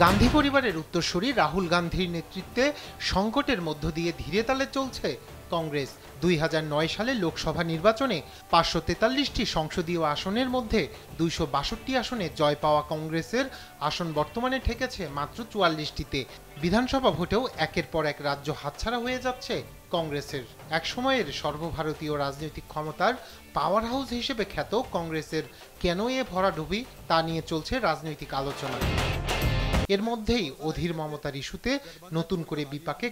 গান্ধী পরিবারের উত্তরসূরি রাহুল গান্ধীর নেতৃত্বে সংকটের মধ্য দিয়ে ধীরে তালে চলছে কংগ্রেস। 2009 সালে লোকসভা নির্বাচনে 543টি সংসদীয় আসনের মধ্যে 262 আসনে জয় পাওয়া কংগ্রেসের আসন বর্তমানে ঠেকেছে মাত্র 44টিতে। বিধানসভা ভোটেও একের পর এক রাজ্য হাতছাড়া হয়ে যাচ্ছে কংগ্রেসের। এক সময়ের সর্বভারতীয় রাজনৈতিক ক্ষমতার পাওয়ার হাউস হিসেবে খ্যাত কংগ্রেসের কেন এ ভরাডুবি তা নিয়ে চলছে রাজনৈতিক আলোচনা। এর মধ্যেই অধীর মমতার ইস্যুতে নতুন করে বিপাকে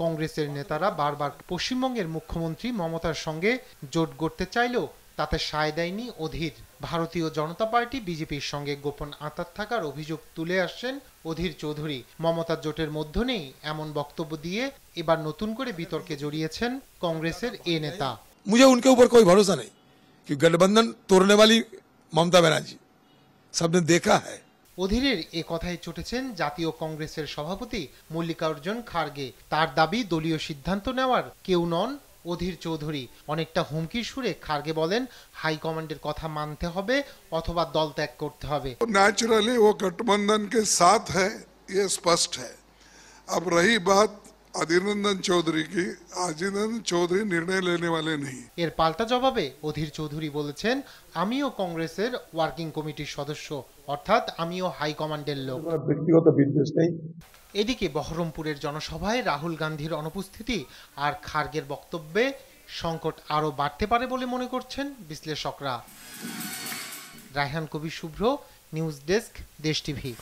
কংগ্রেসের নেতারা বারবার পশ্চিমবঙ্গের মুখ্যমন্ত্রী মমতার সঙ্গে জোট গড়তে চাইলেও তাতে সায় দেয়নি অধীর। ভারতীয় জনতা পার্টি বিজেপির সঙ্গে গোপন আঁতাত থাকার অভিযোগ তুলে আসছেন অধীর চৌধুরী। মমতার জোটের মধ্য নেই এমন বক্তব্য দিয়ে এবার নতুন করে বিতর্কে জড়িয়েছেন কংগ্রেসের এ নেতা। मुझे उनके ऊपर कोई भरोसा नहीं कि गठबंधन तोड़ने वाली ममता बनर्जी सबने देखा है। অধীরের এ কথায় চটেছেন জাতীয় কংগ্রেসের সভাপতি মল্লিকার্জুন খার্গে। তার দাবি দলীয় সিদ্ধান্ত নেওয়ার কেউ নন অধীর চৌধুরী। অনেকটা হুমকির সুরে খার্গে বলেন, হাইকমান্ডের কথা মানতে হবে অথবা দল ত্যাগ করতে হবে। नेचुरली वो गठबंधन के साथ है, ये स्पष्ट है। अब रही बात अधीर रंजन चौधरी की, अधीर रंजन चौधरी निर्णय लेने वाले नहीं। এর পাল্টা জবাবে অধীর চৌধুরী বলেছেন, আমিও কংগ্রেসের ওয়ার্কিং কমিটির সদস্য, অর্থাৎ আমিও হাইকমান্ডের লোক। ব্যক্তিগত বিদ্বেষ নেই। এদিকে বহরমপুরের জনসভায় রাহুল গান্ধীর অনুপস্থিতি আর খার্গের বক্তব্যে সংকট আরও বাড়তে পারে বলে মনে করছেন বিশ্লেষকরা। রায়হান কবির শুভ্র, নিউজ ডেস্ক, দেশ টিভি।